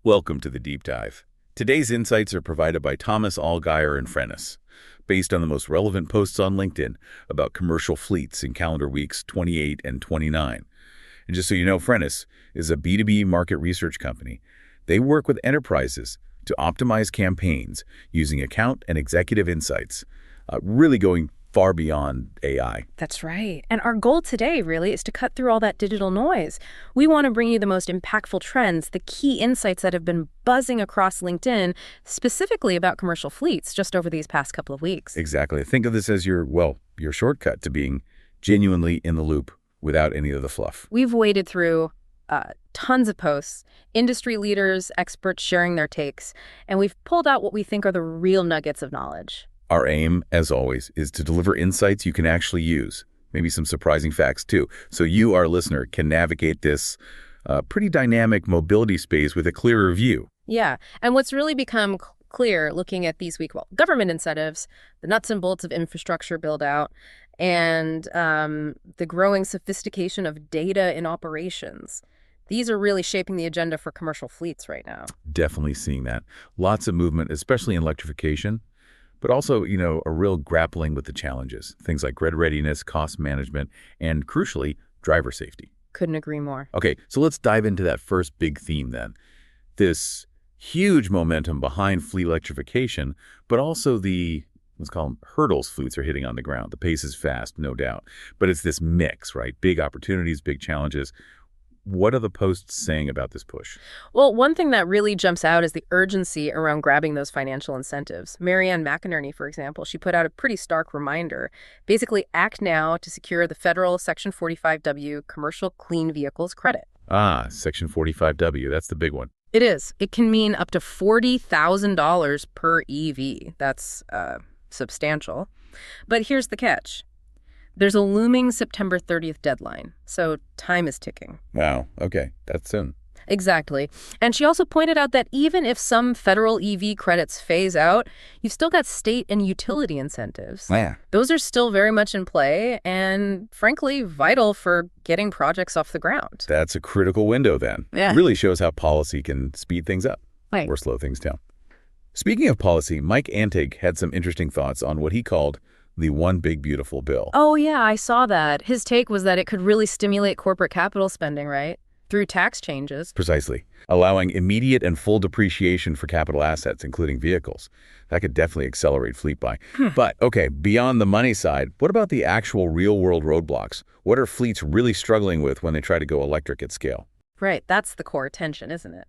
Welcome to the Deep Dive. Today's insights are provided by Thomas Allgaier and Frennis, based on the most relevant posts on LinkedIn about commercial fleets in calendar weeks 28 and 29. And just so you know, Frennis is a B2B market research company. They work with enterprises to optimize campaigns using account and executive insights, really going far beyond AI. That's right. And our goal today really is to cut through all that digital noise. We want to bring you the most impactful trends, the key insights that have been buzzing across LinkedIn, specifically about commercial fleets just over these past couple of weeks. Exactly. Think of this as your shortcut to being genuinely in the loop without any of the fluff. We've waded through tons of posts, industry leaders, experts sharing their takes, and we've pulled out what we think are the real nuggets of knowledge. Our aim, as always, is to deliver insights you can actually use, maybe some surprising facts too, so you, our listener, can navigate this pretty dynamic mobility space with a clearer view. Yeah, and what's really become clear looking at these government incentives, the nuts and bolts of infrastructure build-out, and the growing sophistication of data in operations. These are really shaping the agenda for commercial fleets right now. Definitely seeing that. Lots of movement, especially in electrification, but also, a real grappling with the challenges. Things like grid readiness, cost management, and crucially, driver safety. Couldn't agree more. Okay, so let's dive into that first big theme then. This huge momentum behind fleet electrification, but also let's call them hurdles fleets are hitting on the ground. The pace is fast, no doubt. But it's this mix, right? Big opportunities, big challenges. What are the posts saying about this push? Well, one thing that really jumps out is the urgency around grabbing those financial incentives. Marianne McInerney, for example, she put out a pretty stark reminder. Basically, act now to secure the federal Section 45W commercial clean vehicles credit. Section 45W, that's the big one. It is. It can mean up to $40,000 per EV. That's substantial. But here's the catch. There's a looming September 30th deadline, so time is ticking. Wow, okay, that's soon. Exactly. And she also pointed out that even if some federal EV credits phase out, you've still got state and utility incentives. Yeah. Those are still very much in play and, frankly, vital for getting projects off the ground. That's a critical window then. Yeah. It really shows how policy can speed things up Right. or slow things down. Speaking of policy, Mike Antig had some interesting thoughts on what he called the One Big Beautiful Bill. Oh, yeah, I saw that. His take was that it could really stimulate corporate capital spending, right? Through tax changes. Precisely. Allowing immediate and full depreciation for capital assets, including vehicles. That could definitely accelerate fleet buy. But, okay, beyond the money side, what about the actual real-world roadblocks? What are fleets really struggling with when they try to go electric at scale? Right, that's the core tension, isn't it?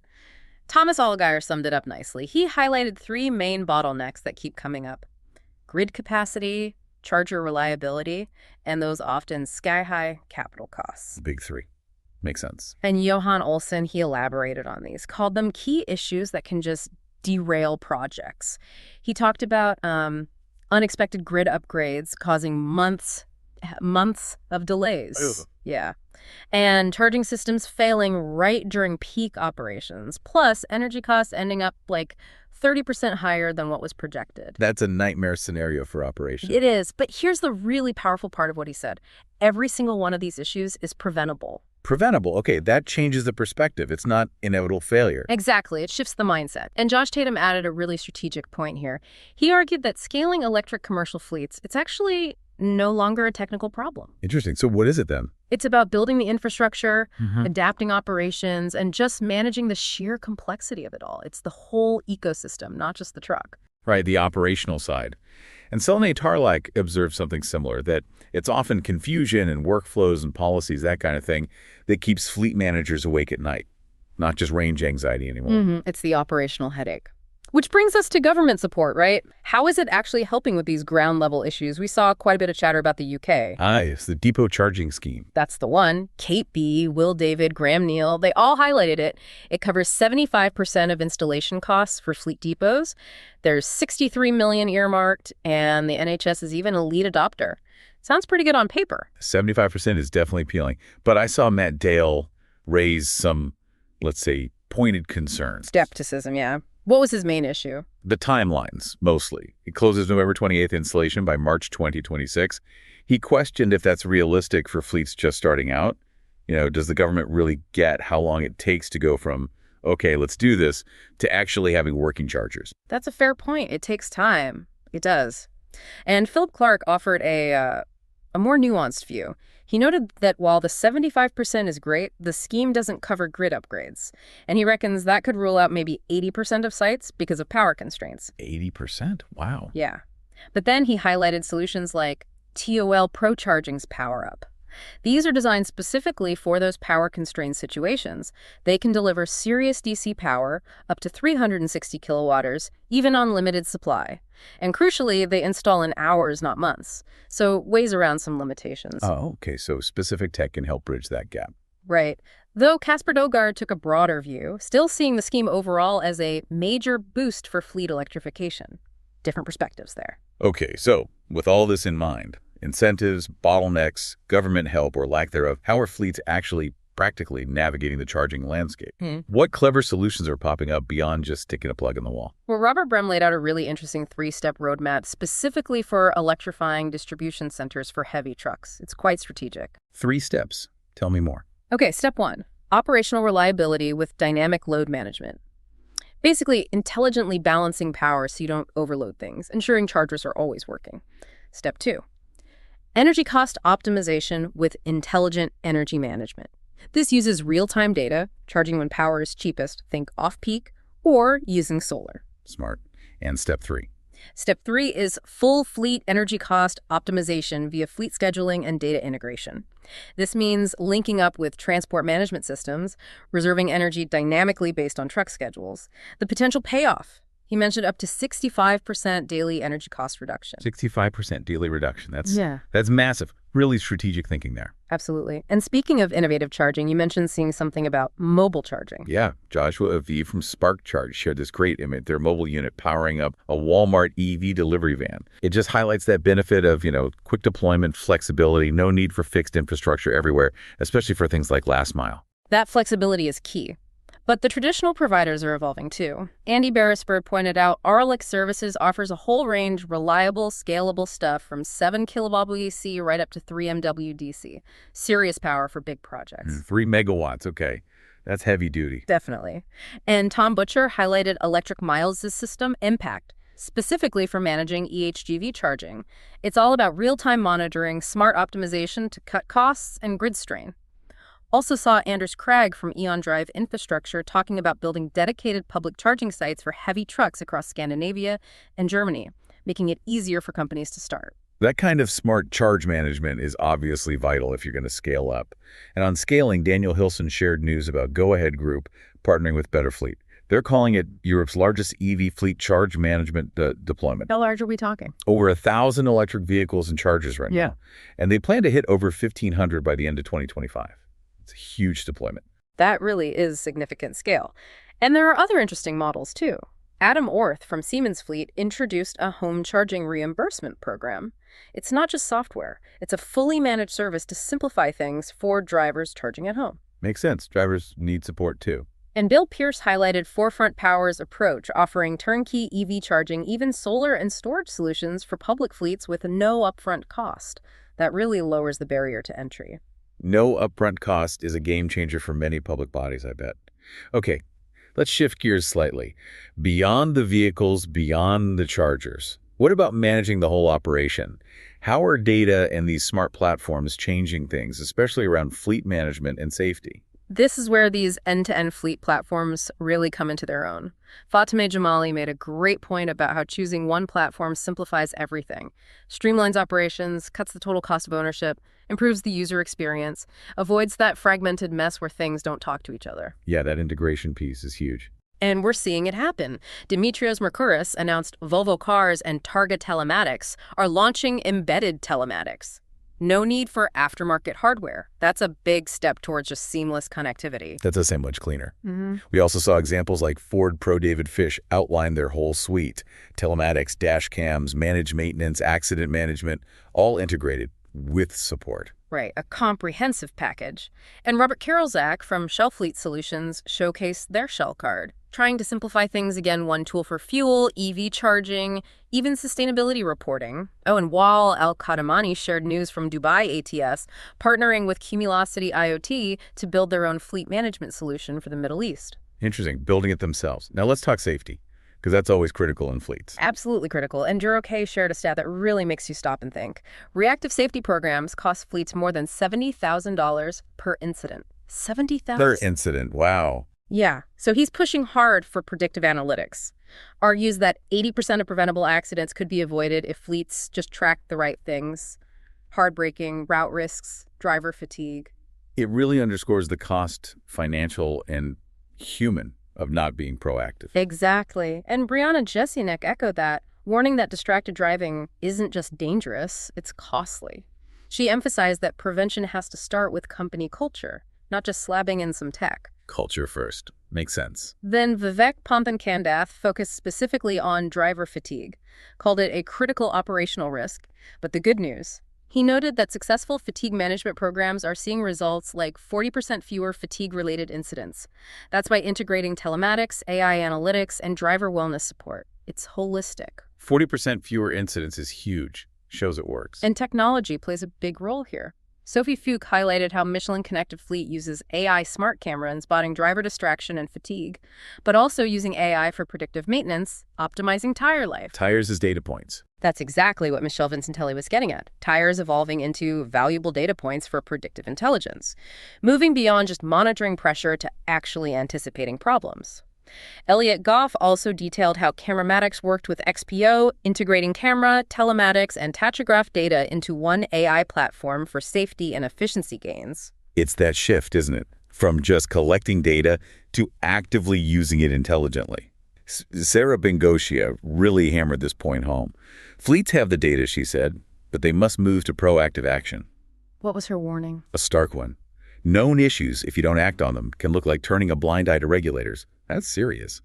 Thomas Allgaier summed it up nicely. He highlighted three main bottlenecks that keep coming up: grid capacity, charger reliability, and those often sky-high capital costs. Big three. Makes sense. And Johan Olsen, he elaborated on these, called them key issues that can just derail projects. He talked about unexpected grid upgrades causing months of delays. Ugh. Yeah. And charging systems failing right during peak operations, plus energy costs ending up like 30% higher than what was projected. That's a nightmare scenario for operation. It is, but here's the really powerful part of what he said. Every single one of these issues is preventable. Preventable. Okay, that changes the perspective. It's not inevitable failure. Exactly. It shifts the mindset. And Josh Tatum added a really strategic point here. He argued that scaling electric commercial fleets, it's actually no longer a technical problem. Interesting. So what is it then? It's about building the infrastructure, adapting operations, and just managing the sheer complexity of it all. It's the whole ecosystem, not just the truck. Right, the operational side. And Selene Tarlak observed something similar, that it's often confusion and workflows and policies, that kind of thing, that keeps fleet managers awake at night, not just range anxiety anymore. It's the operational headache. Which brings us to government support, right? How is it actually helping with these ground-level issues? We saw quite a bit of chatter about the UK. It's the depot charging scheme. That's the one. Kate B., Will David, Graham Neal, they all highlighted it. It covers 75% of installation costs for fleet depots. There's $63 million earmarked, and the NHS is even a lead adopter. Sounds pretty good on paper. 75% is definitely appealing. But I saw Matt Dale raise some, let's say, pointed concerns. Skepticism, yeah. What was his main issue? The timelines, mostly. It closes November 28th installation by March 2026. He questioned if that's realistic for fleets just starting out. Does the government really get how long it takes to go from okay, let's do this, to actually having working chargers. That's a fair point. It takes time. It does. And Philip Clark offered a more nuanced view. He noted that while the 75% is great, the scheme doesn't cover grid upgrades. And he reckons that could rule out maybe 80% of sites because of power constraints. 80%? Wow. Yeah. But then he highlighted solutions like TOL Pro Charging's Power Up. These are designed specifically for those power-constrained situations. They can deliver serious DC power, up to 360 kilowatters, even on limited supply. And crucially, they install in hours, not months. So weighs around some limitations. Oh, okay, so specific tech can help bridge that gap. Right. Though Casper Dogard took a broader view, still seeing the scheme overall as a major boost for fleet electrification. Different perspectives there. Okay, so with all this in mind, incentives, bottlenecks, government help, or lack thereof, how are fleets actually practically navigating the charging landscape? What clever solutions are popping up beyond just sticking a plug in the wall? Well, Robert Brem laid out a really interesting 3-step roadmap specifically for electrifying distribution centers for heavy trucks. It's quite strategic. 3 steps. Tell me more. Okay, step 1, operational reliability with dynamic load management. Basically, intelligently balancing power so you don't overload things, ensuring chargers are always working. Step 2, energy cost optimization with intelligent energy management. This uses real-time data, charging when power is cheapest, think off-peak, or using solar. Smart. And step 3. Step 3 is full fleet energy cost optimization via fleet scheduling and data integration. This means linking up with transport management systems, reserving energy dynamically based on truck schedules. The potential payoff: he mentioned up to 65% daily energy cost reduction. 65% daily reduction. Yeah. That's massive. Really strategic thinking there. Absolutely. And speaking of innovative charging, you mentioned seeing something about mobile charging. Yeah, Joshua Aviv from Spark Charge shared this great image, their mobile unit powering up a Walmart EV delivery van. It just highlights that benefit of, quick deployment, flexibility, no need for fixed infrastructure everywhere, especially for things like last mile. That flexibility is key. But the traditional providers are evolving too. Andy Beresford pointed out Auralic Services offers a whole range of reliable, scalable stuff from 7 kilowatt AC right up to 3 MW DC. Serious power for big projects. 3 megawatts, okay. That's heavy duty. Definitely. And Tom Butcher highlighted Electric Miles' system, Impact, specifically for managing EHGV charging. It's all about real-time monitoring, smart optimization to cut costs and grid strain. Also saw Anders Krag from Eon Drive Infrastructure talking about building dedicated public charging sites for heavy trucks across Scandinavia and Germany, making it easier for companies to start. That kind of smart charge management is obviously vital if you're going to scale up. And on scaling, Daniel Hilson shared news about Go Ahead Group partnering with Better Fleet. They're calling it Europe's largest EV fleet charge management deployment. How large are we talking? Over 1,000 electric vehicles and chargers right now. And they plan to hit over 1,500 by the end of 2025. It's a huge deployment. That really is significant scale. And there are other interesting models, too. Adam Orth from Siemens Fleet introduced a home charging reimbursement program. It's not just software. It's a fully managed service to simplify things for drivers charging at home. Makes sense. Drivers need support, too. And Bill Pierce highlighted Forefront Power's approach, offering turnkey EV charging, even solar and storage solutions for public fleets with no upfront cost. That really lowers the barrier to entry. No upfront cost is a game changer for many public bodies, I bet. Okay, let's shift gears slightly. Beyond the vehicles, beyond the chargers, what about managing the whole operation? How are data and these smart platforms changing things, especially around fleet management and safety? This is where these end-to-end fleet platforms really come into their own. Fatemeh Jamali made a great point about how choosing one platform simplifies everything, streamlines operations, cuts the total cost of ownership, improves the user experience, avoids that fragmented mess where things don't talk to each other. Yeah, that integration piece is huge. And we're seeing it happen. Dimitrios Mercouris announced Volvo Cars and Targa Telematics are launching embedded telematics. No need for aftermarket hardware. That's a big step towards just seamless connectivity. That does sound much cleaner. We also saw examples like Ford Pro David Fish outline their whole suite. Telematics, dash cams, managed maintenance, accident management, all integrated with support. Right, a comprehensive package. And Robert Karolzak from Shell Fleet Solutions showcased their Shell card, trying to simplify things again, one tool for fuel, EV charging, even sustainability reporting. Oh, and Wal Al-Qadamani shared news from Dubai ATS, partnering with Cumulocity IoT to build their own fleet management solution for the Middle East. Interesting. Building it themselves. Now let's talk safety, because that's always critical in fleets. Absolutely critical. And DuroK shared a stat that really makes you stop and think. Reactive safety programs cost fleets more than $70,000 per incident. 70,000? Per incident. Wow. Yeah. So he's pushing hard for predictive analytics. Argues that 80% of preventable accidents could be avoided if fleets just tracked the right things. Hard braking, route risks, driver fatigue. It really underscores the cost, financial and human, of not being proactive. Exactly. And Brianna Jesinek echoed that, warning that distracted driving isn't just dangerous, it's costly. She emphasized that prevention has to start with company culture, not just slapping in some tech. Culture first. Makes sense. Then Vivek Panthan-Kandath focused specifically on driver fatigue, called it a critical operational risk. But the good news, he noted that successful fatigue management programs are seeing results like 40% fewer fatigue-related incidents. That's by integrating telematics, AI analytics, and driver wellness support. It's holistic. 40% fewer incidents is huge. Shows it works. And technology plays a big role here. Sophie Fuchs highlighted how Michelin Connected Fleet uses AI smart camera in spotting driver distraction and fatigue, but also using AI for predictive maintenance, optimizing tire life. Tires as data points. That's exactly what Michelle Vincentelli was getting at. Tires evolving into valuable data points for predictive intelligence, moving beyond just monitoring pressure to actually anticipating problems. Elliot Goff also detailed how Cameramatics worked with XPO, integrating camera, telematics, and tachograph data into one AI platform for safety and efficiency gains. It's that shift, isn't it? From just collecting data to actively using it intelligently. Sarah Bengochia really hammered this point home. Fleets have the data, she said, but they must move to proactive action. What was her warning? A stark one. Known issues, if you don't act on them, can look like turning a blind eye to regulators. That's serious.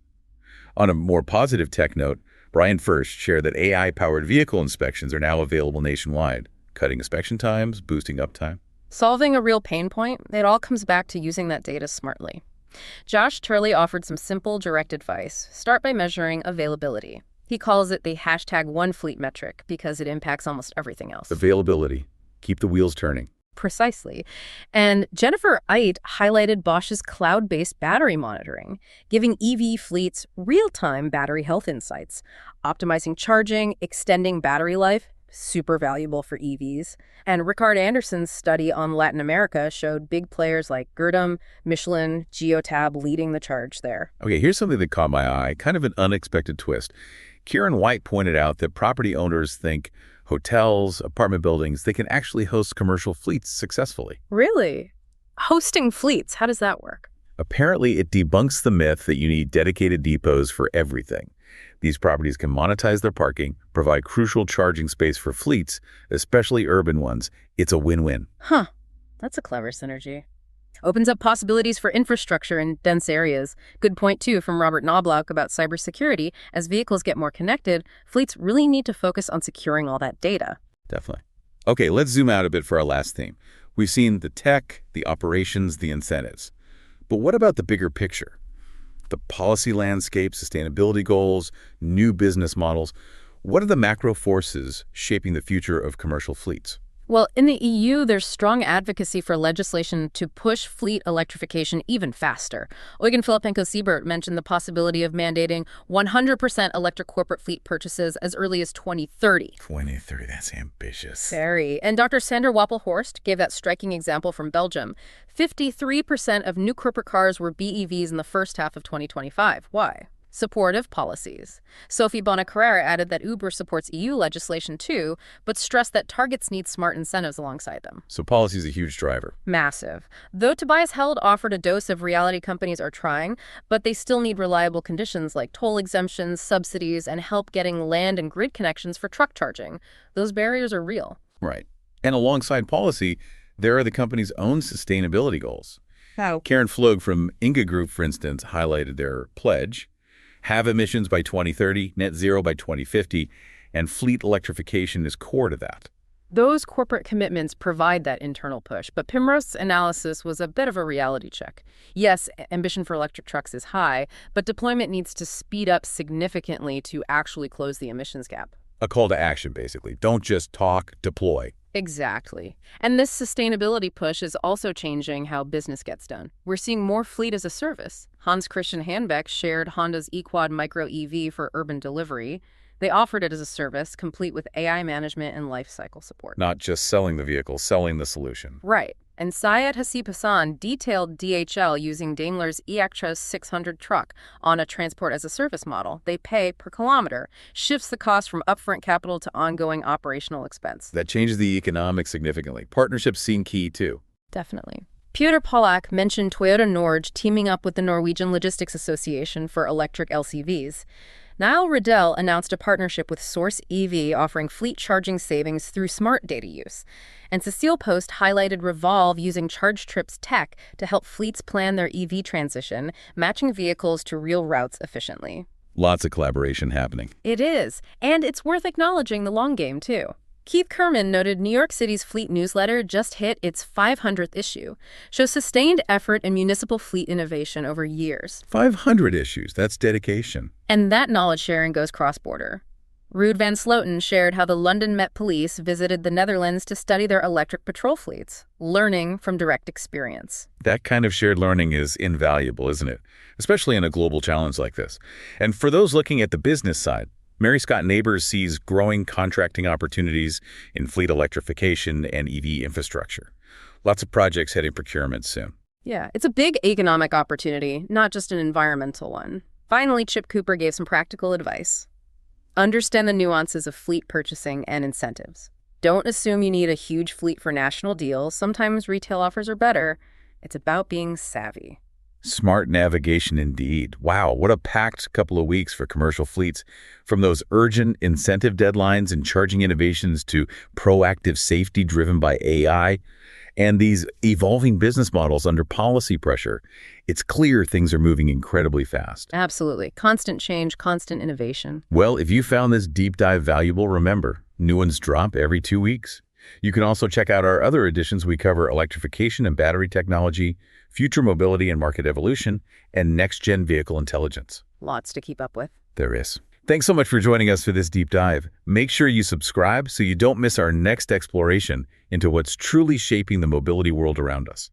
On a more positive tech note, Brian First shared that AI-powered vehicle inspections are now available nationwide, cutting inspection times, boosting uptime. Solving a real pain point, it all comes back to using that data smartly. Josh Turley offered some simple, direct advice. Start by measuring availability. He calls it the #OneFleet metric because it impacts almost everything else. Availability. Keep the wheels turning. Precisely. And Jennifer Eit highlighted Bosch's cloud-based battery monitoring, giving EV fleets real-time battery health insights, optimizing charging, extending battery life, super valuable for EVs. And Rickard Anderson's study on Latin America showed big players like Gerdam, Michelin, Geotab leading the charge there. Okay, here's something that caught my eye, kind of an unexpected twist. Kieran White pointed out that property owners think hotels, apartment buildings, they can actually host commercial fleets successfully. Really? Hosting fleets, how does that work? Apparently, it debunks the myth that you need dedicated depots for everything. These properties can monetize their parking, provide crucial charging space for fleets, especially urban ones. It's a win-win. Huh. That's a clever synergy. Opens up possibilities for infrastructure in dense areas. Good point, too, from Robert Knobloch about cybersecurity. As vehicles get more connected, fleets really need to focus on securing all that data. Definitely. Okay, let's zoom out a bit for our last theme. We've seen the tech, the operations, the incentives. But what about the bigger picture? The policy landscape, sustainability goals, new business models. What are the macro forces shaping the future of commercial fleets? Well, in the EU, there's strong advocacy for legislation to push fleet electrification even faster. Eugen Filipenko-Siebert mentioned the possibility of mandating 100% electric corporate fleet purchases as early as 2030. 2030, that's ambitious. Very. And Dr. Sander Wappelhorst gave that striking example from Belgium. 53% of new corporate cars were BEVs in the first half of 2025. Why? Supportive policies. Sophie Bonnet-Carrère added that Uber supports EU legislation too, but stressed that targets need smart incentives alongside them. So policy is a huge driver. Massive. Though Tobias Held offered a dose of reality companies are trying, but they still need reliable conditions like toll exemptions, subsidies, and help getting land and grid connections for truck charging. Those barriers are real. Right. And alongside policy, there are the company's own sustainability goals. How? Karen Flog from Inga Group, for instance, highlighted their pledge: have emissions by 2030, net zero by 2050, and fleet electrification is core to that. Those corporate commitments provide that internal push, but Pimrose's analysis was a bit of a reality check. Yes, ambition for electric trucks is high, but deployment needs to speed up significantly to actually close the emissions gap. A call to action, basically. Don't just talk, deploy. Exactly. And this sustainability push is also changing how business gets done. We're seeing more fleet as a service. Hans Christian Handbeck shared Honda's eQuad Micro EV for urban delivery. They offered it as a service, complete with AI management and life cycle support. Not just selling the vehicle, selling the solution. Right. And Syed Hasib Hassan detailed DHL using Daimler's eActros 600 truck on a transport-as-a-service model. They pay per kilometer, shifts the cost from upfront capital to ongoing operational expense. That changes the economics significantly. Partnerships seem key, too. Definitely. Peter Pollack mentioned Toyota Norge teaming up with the Norwegian Logistics Association for electric LCVs. Niall Riddell announced a partnership with Source EV offering fleet charging savings through smart data use. And Cecile Post highlighted Revolve using ChargeTrip's tech to help fleets plan their EV transition, matching vehicles to real routes efficiently. Lots of collaboration happening. It is. And it's worth acknowledging the long game, too. Keith Kerman noted New York City's fleet newsletter just hit its 500th issue, shows sustained effort in municipal fleet innovation over years. 500 issues. That's dedication. And that knowledge sharing goes cross-border. Ruud van Sloten shared how the London Met Police visited the Netherlands to study their electric patrol fleets, learning from direct experience. That kind of shared learning is invaluable, isn't it? Especially in a global challenge like this. And for those looking at the business side, Mary Scott Neighbors sees growing contracting opportunities in fleet electrification and EV infrastructure. Lots of projects heading procurement soon. Yeah, it's a big economic opportunity, not just an environmental one. Finally, Chip Cooper gave some practical advice. Understand the nuances of fleet purchasing and incentives. Don't assume you need a huge fleet for national deals. Sometimes retail offers are better. It's about being savvy. Smart navigation indeed. Wow, what a packed couple of weeks for commercial fleets. From those urgent incentive deadlines and charging innovations to proactive safety driven by AI and these evolving business models under policy pressure, it's clear things are moving incredibly fast. Absolutely. Constant change, constant innovation. Well, if you found this deep dive valuable, remember, new ones drop every 2 weeks. You can also check out our other editions. We cover electrification and battery technology, future mobility and market evolution, and next-gen vehicle intelligence. Lots to keep up with. There is. Thanks so much for joining us for this deep dive. Make sure you subscribe so you don't miss our next exploration into what's truly shaping the mobility world around us.